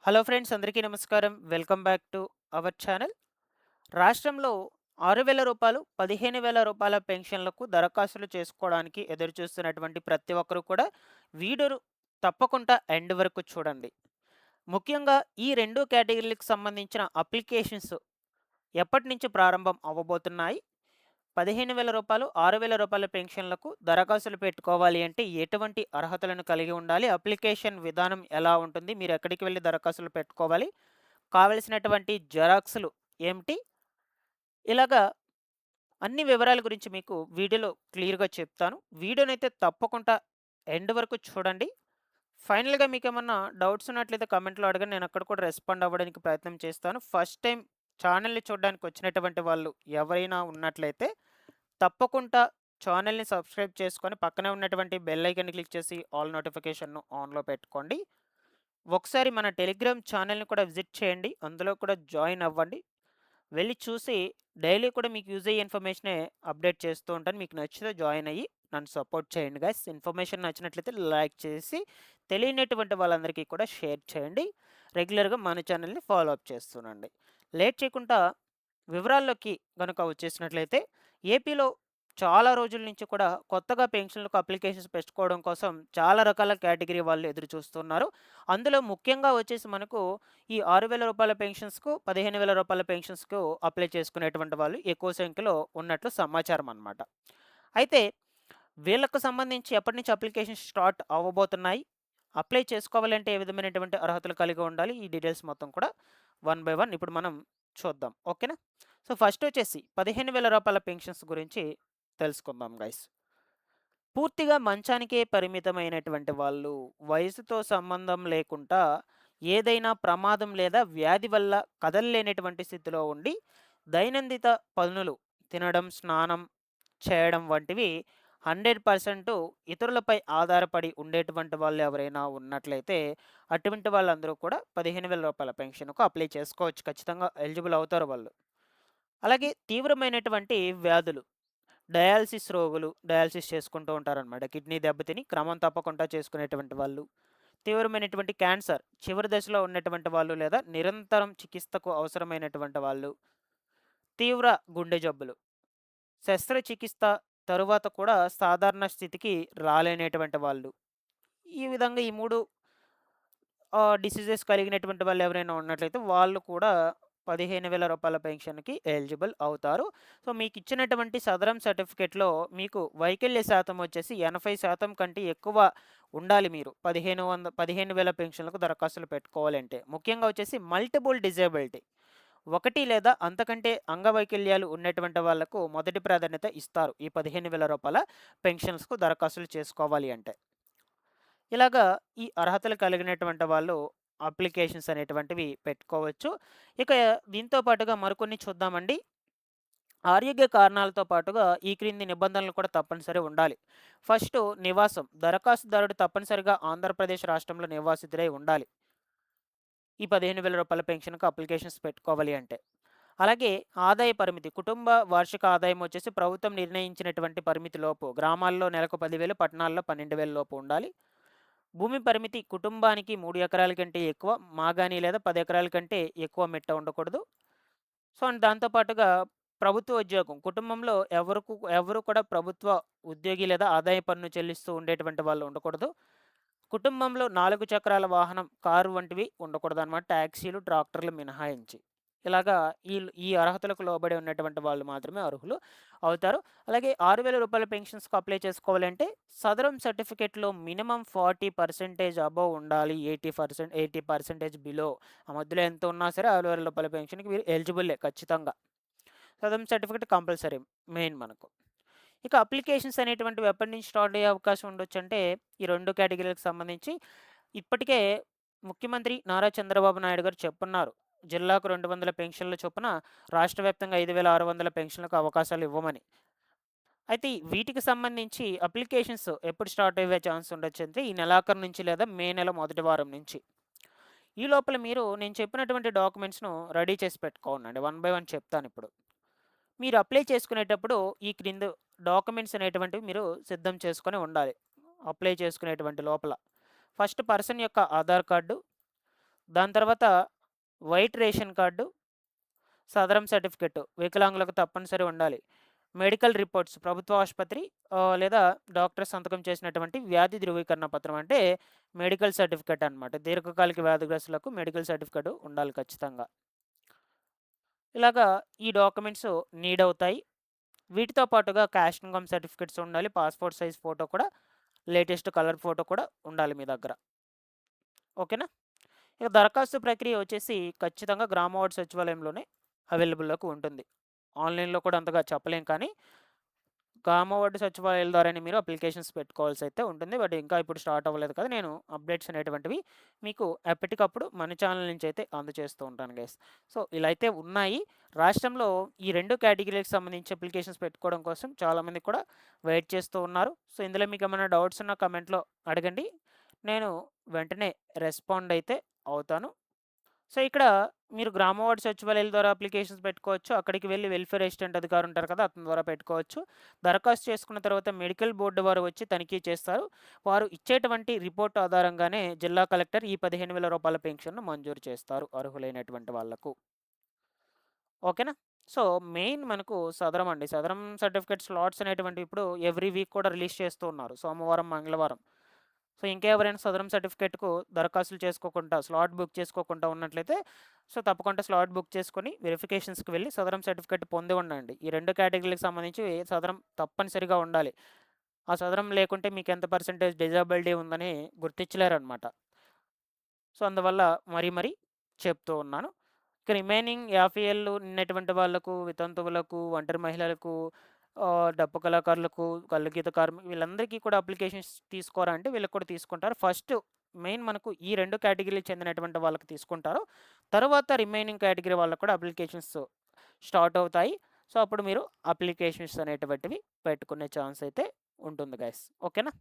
Hello friends, అందరికీ నమస్కారం. Welcome back to our channel. రాష్ట్రంలో రూ. 6,000, రూ. 15,000 పెన్షన్లకు దరఖాస్తులు చేసుకోవడానికి ఎదురుచూస్తున్నటువంటి ప్రతి ఒక్కరు కూడా వీడియోను తప్పకుండా ఎండ్ వరకు చూడండి. ముఖ్యంగా ఈ 2 కేటగిరీలకు సంబంధించిన అప్లికేషన్స్ ఎప్పటినుంచి ప్రారంభం అవ్వబోతున్నాయి? రూ. 15,000, రూ. 6,000 పెన్షన్లకు దరఖాస్తులు పెట్టుకోవాలి అంటే ఎటువంటి అర్హతలను కలిగి ఉండాలి? అప్లికేషన్ విధానం ఎలా ఉంటుంది? మీరు ఎక్కడికి వెళ్లి దరఖాస్తులు పెట్టుకోవాలి? కావలసినటువంటి జెరాక్స్‌లు ఏమిటి? ఇలాగా అన్ని వివరాల గురించి మీకు వీడియోలో క్లియర్‌గా చెప్తాను. వీడియోనైతే తప్పకుండా ఎండ్ వరకు చూడండి. ఫైనల్‌గా మీకేమన్నా డౌట్స్ ఉన్నట్లయితే కామెంట్‌లో అడగండి. నేను అక్కడ కూడా రెస్పాండ్ అవ్వడానికి ప్రయత్నం చేస్తాను. ఫస్ట్ టైమ్ ఛానెల్‌ని చూడడానికి వచ్చినటువంటి వాళ్ళు ఎవరైనా ఉన్నట్లయితే తప్పకుండా ఛానెల్‌ని సబ్స్క్రైబ్ చేసుకొని పక్కనే ఉన్నటువంటి బెల్ ఐకాన్‌ని క్లిక్ చేసి ఆల్ నోటిఫికేషన్‌ను ఆన్‌లో పెట్టుకోండి. ఒకసారి మన టెలిగ్రామ్ ఛానెల్‌ని కూడా విజిట్ చేయండి. అందులో కూడా జాయిన్ అవ్వండి. వెళ్లి చూసి డైలీ కూడా మీకు యూజ్ అయ్యే ఇన్ఫర్మేషనే అప్డేట్ చేస్తూ ఉంటాను. మీకు నచ్చితే జాయిన్ అయ్యి నన్ను సపోర్ట్ చేయండి గైస్. ఇన్ఫర్మేషన్ నచ్చినట్లయితే లైక్ చేసి తెలియనటువంటి వాళ్ళందరికీ కూడా షేర్ చేయండి. రెగ్యులర్‌గా మన ఛానెల్‌ని ఫాలో అప్ చేస్తుండండి. లేట్ చేయకుండా వివరాల్లోకి గనుక వచ్చేసినట్లయితే ఏపీలో చాలా రోజుల నుంచి కూడా కొత్తగా పెన్షన్లకు అప్లికేషన్స్ పెట్టుకోవడం కోసం చాలా రకాల కేటగిరీ వాళ్ళు ఎదురు చూస్తున్నారు. అందులో ముఖ్యంగా వచ్చేసి మనకు ఈ రూ. 6,000 పెన్షన్స్‌కు, రూ. 15,000 పెన్షన్స్‌కు అప్లై చేసుకునేటువంటి వాళ్ళు ఎక్కువ సంఖ్యలో ఉన్నట్లు సమాచారం అన్నమాట. అయితే వీళ్ళకు సంబంధించి ఎప్పటి నుంచి అప్లికేషన్స్ స్టార్ట్ అవ్వబోతున్నాయి? అప్లై చేసుకోవాలంటే ఏ విధమైనటువంటి అర్హతలు కలిగి ఉండాలి? ఈ డీటెయిల్స్ మొత్తం కూడా వన్ బై వన్ ఇప్పుడు మనం చూద్దాం. ఓకేనా? సో, ఫస్ట్ వచ్చేసి రూ. 15,000 పెన్షన్స్ గురించి తెలుసుకుందాం గైస్. పూర్తిగా మంచానికే పరిమితమైనటువంటి వాళ్ళు, వయసుతో సంబంధం లేకుండా ఏదైనా ప్రమాదం లేదా వ్యాధి వల్ల కదలలేనటువంటి స్థితిలో ఉండి, దైనందిత పనులు తినడం, స్నానం చేయడం వంటివి 100% ఇతరులపై ఆధారపడి ఉండేటువంటి వాళ్ళు ఎవరైనా ఉన్నట్లయితే, అటువంటి వాళ్ళందరూ కూడా రూ. 15,000 పెన్షన్‌కు అప్లై చేసుకోవచ్చు. ఖచ్చితంగా ఎలిజిబుల్ అవుతారు వాళ్ళు. అలాగే తీవ్రమైనటువంటి వ్యాధులు, డయాలిసిస్ రోగులు డయాలిసిస్ చేసుకుంటూ ఉంటారనమాట. కిడ్నీ దెబ్బతిని క్రమం తప్పకుండా చేసుకునేటువంటి వాళ్ళు. తీవ్రమైనటువంటి క్యాన్సర్ చివరి దశలో ఉన్నటువంటి వాళ్ళు లేదా నిరంతరం చికిత్సకు అవసరమైనటువంటి వాళ్ళు. తీవ్ర గుండె జబ్బులు, శస్త్రచికిత్స తరువాత కూడా సాధారణ స్థితికి రాలేనటువంటి వాళ్ళు. ఈ విధంగా ఈ 3 డిసీజెస్ కలిగినటువంటి వాళ్ళు ఎవరైనా ఉన్నట్లయితే వాళ్ళు కూడా రూ. 15,000 పెన్షన్‌కి ఎలిజిబుల్ అవుతారు. సో, మీకిచ్చినటువంటి సదరం సర్టిఫికేట్‌లో మీకు వైకల్య శాతం వచ్చేసి 80% కంటే ఎక్కువ ఉండాలి మీరు. 15,000 పెన్షన్‌లకు దరఖాస్తులు పెట్టుకోవాలంటే. ముఖ్యంగా వచ్చేసి మల్టిపుల్ డిజేబిలిటీ. 1 లేదా అంతకంటే అంగవైకల్యాలు ఉన్నటువంటి వాళ్ళకు మొదటి ప్రాధాన్యత ఇస్తారు. ఈ రూ. 15,000 పెన్షన్స్‌కు దరఖాస్తులు చేసుకోవాలి అంటే. ఇలాగా ఈ అర్హతలు కలిగినటువంటి వాళ్ళు అప్లికేషన్స్ అనేటువంటివి పెట్టుకోవచ్చు. ఇక దీంతో పాటుగా మరికొన్ని చూద్దామండి. ఆరోగ్య కారణాలతో పాటుగా ఈ క్రింది నిబంధనలు కూడా తప్పనిసరి ఉండాలి. ఫస్టు నివాసం. దరఖాస్తుదారుడు తప్పనిసరిగా ఆంధ్రప్రదేశ్ రాష్ట్రంలో నివాసితుడై ఉండాలి. ఈ రూ. 15,000 పెన్షన్‌కు అప్లికేషన్స్ పెట్టుకోవాలి అంటే. అలాగే ఆదాయ పరిమితి. కుటుంబ వార్షిక ఆదాయం వచ్చేసి ప్రభుత్వం నిర్ణయించినటువంటి పరిమితి లోపు గ్రామాల్లో నెలకు 10,000, పట్టణాల్లో 12,000 లోపు ఉండాలి. భూమి పరిమితి కుటుంబానికి 3 ఎకరాల కంటే ఎక్కువ, మాగాణి లేదా 10 ఎకరాల కంటే ఎక్కువ మిట్ట ఉండకూడదు. సో, అండ్ దాంతో పాటుగా ప్రభుత్వ ఉద్యోగం. కుటుంబంలో ఎవరు కూడా ప్రభుత్వ ఉద్యోగి లేదా ఆదాయ పన్ను చెల్లిస్తూ ఉండేటువంటి వాళ్ళు ఉండకూడదు. కుటుంబంలో 4 చక్రాల వాహనం, కారు వంటివి ఉండకూడదనమాట. టాక్సీలు, ట్రాక్టర్లు మినహాయించి. ఇలాగా ఈ అర్హతలకు లోబడి ఉన్నటువంటి వాళ్ళు మాత్రమే అర్హులు అవుతారు. అలాగే రూ. 6,000 పెన్షన్స్‌కి అప్లై చేసుకోవాలంటే సదరం సర్టిఫికేట్‌లో మినిమమ్ 40% అబోవ్ ఉండాలి. 80% బిలో. ఆ మధ్యలో ఎంత ఉన్నా సరే రూ. 6,000 పెన్షన్‌కి మీరు ఎలిజిబులే ఖచ్చితంగా. సదరం సర్టిఫికేట్ కంపల్సరీ మెయిన్ మనకు. ఇక అప్లికేషన్స్ అనేటువంటివి ఎప్పటి నుంచి స్టార్ట్ అయ్యే అవకాశం ఉండొచ్చంటే, ఈ 2 కేటగిరీలకు సంబంధించి ఇప్పటికే ముఖ్యమంత్రి నారా చంద్రబాబు నాయుడు గారు చెప్పున్నారు. జిల్లాకు 200 పెన్షన్ల చొప్పున రాష్ట్ర వ్యాప్తంగా 5,600 పెన్షన్లకు అవకాశాలు ఇవ్వమని. అయితే వీటికి సంబంధించి అప్లికేషన్స్ ఎప్పుడు స్టార్ట్ అయ్యే ఛాన్స్ ఉండొచ్చంటే, ఈ నెలాఖరు నుంచి లేదా మే నెల మొదటి వారం నుంచి. ఈ లోపల మీరు నేను చెప్పినటువంటి డాక్యుమెంట్స్‌ను రెడీ చేసి పెట్టుకోండి. వన్ బై వన్ చెప్తానిప్పుడు. మీరు అప్లై చేసుకునేటప్పుడు ఈ క్రింద డాక్యుమెంట్స్ అనేటువంటివి మీరు సిద్ధం చేసుకొని ఉండాలి. అప్లై చేసుకునేటువంటి లోపల. ఫస్ట్ పర్సన్ యొక్క ఆధార్ కార్డు, దాని తర్వాత వైట్ రేషన్ కార్డు, సదరం సర్టిఫికేట్ వికలాంగులకు తప్పనిసరి ఉండాలి. మెడికల్ రిపోర్ట్స్ ప్రభుత్వ ఆసుపత్రి లేదా డాక్టర్ సంతకం చేసినటువంటి వ్యాధి ధృవీకరణ పత్రం అంటే మెడికల్ సర్టిఫికేట్ అనమాట. దీర్ఘకాలిక వ్యాధిగ్రస్తులకు మెడికల్ సర్టిఫికేట్ ఉండాలి ఖచ్చితంగా. ఇలాగా ఈ డాక్యుమెంట్స్ నీడ్ అవుతాయి. వీటితో పాటుగా క్యాష్ ఇన్కమ్ సర్టిఫికేట్స్ ఉండాలి. పాస్‌పోర్ట్ సైజ్ ఫోటో కూడా, లేటెస్ట్ కలర్ ఫోటో కూడా ఉండాలి మీ దగ్గర. ఓకేనా? ఇక దరఖాస్తు ప్రక్రియ వచ్చేసి ఖచ్చితంగా గ్రామ వార్డు సచివాలయంలోనే అవైలబుల్‌లోకి ఉంటుంది. ఆన్‌లైన్‌లో కూడా అంతగా చెప్పలేం కానీ, గ్రామ వార్డు సచివాలయాల ద్వారానే మీరు అప్లికేషన్స్ పెట్టుకోవాల్సయితే ఉంటుంది. బట్ ఇంకా ఇప్పుడు స్టార్ట్ అవ్వలేదు కదా! నేను అప్డేట్స్ అనేటువంటివి మీకు ఎప్పటికప్పుడు మన ఛానల్ నుంచి అయితే అందజేస్తూ ఉంటాను గైస్. సో, ఇలా అయితే ఉన్నాయి. రాష్ట్రంలో ఈ 2 కేటగిరీలకు సంబంధించి అప్లికేషన్స్ పెట్టుకోవడం కోసం చాలామంది కూడా వెయిట్ చేస్తూ ఉన్నారు. సో, ఇందులో మీకేమైనా డౌట్స్ ఉన్నా కమెంట్‌లో అడగండి. నేను వెంటనే రెస్పాండ్ అయితే అవుతాను. సో, ఇక్కడ మీరు గ్రామ వార్డు సచివాలయాల ద్వారా అప్లికేషన్స్ పెట్టుకోవచ్చు. అక్కడికి వెళ్లి వెల్ఫేర్ అసిస్టెంట్ అధికారి ఉంటారు కదా! అతని ద్వారా పెట్టుకోవచ్చు. దరఖాస్తు చేసుకున్న తర్వాత మెడికల్ బోర్డు వారు వచ్చి తనిఖీ చేస్తారు. వారు ఇచ్చేటువంటి రిపోర్ట్ ఆధారంగానే జిల్లా కలెక్టర్ ఈ రూ. 15,000 పెన్షన్‌ను మంజూరు చేస్తారు అర్హులైనటువంటి వాళ్ళకు. ఓకేనా? సో, మెయిన్ మనకు సదరం అండి. సదరం సర్టిఫికేట్ స్లాట్స్ అనేటువంటివి ఇప్పుడు ఎవ్రీ వీక్ కూడా రిలీజ్ చేస్తూ ఉన్నారు. సోమవారం, మంగళవారం. సో, ఇంకా ఎవరైనా సదరం సర్టిఫికేట్‌కు దరఖాస్తులు చేసుకోకుండా, స్లాట్ బుక్ చేసుకోకుండా ఉన్నట్లయితే, సో, తప్పకుండా స్లాట్ బుక్ చేసుకొని వెరిఫికేషన్స్‌కి వెళ్లి సదరం సర్టిఫికేట్ పొంది ఉండండి. ఈ 2 కేటగిరీలకు సంబంధించి సదరం తప్పనిసరిగా ఉండాలి. ఆ సదరం లేకుంటే మీకెంత పర్సెంటేజ్ డిజేబిలిటీ ఉందని గుర్తించలేరనమాట. సో, అందువల్ల మరీ చెప్తూ ఉన్నాను. ఇక రిమైనింగ్ 50 ఏళ్ళు నిన్నటువంటి వాళ్ళకు, వితంతువులకు, ఒంటరి మహిళలకు, డప్పు కళాకారులకు, కళ్ళు గీత వీళ్ళందరికీ కూడా అప్లికేషన్స్ తీసుకోరా అంటే వీళ్ళకి కూడా తీసుకుంటారు. ఫస్ట్ మెయిన్ మనకు ఈ 2 కేటగిరీలకు చెందినటువంటి వాళ్ళకి తీసుకుంటారు. తరువాత రిమైనింగ్ కేటగిరీ వాళ్ళకి కూడా అప్లికేషన్స్ స్టార్ట్ అవుతాయి. సో, అప్పుడు మీరు అప్లికేషన్స్ అనేటువంటివి పెట్టుకునే ఛాన్స్ అయితే ఉంటుంది గైస్. ఓకేనా?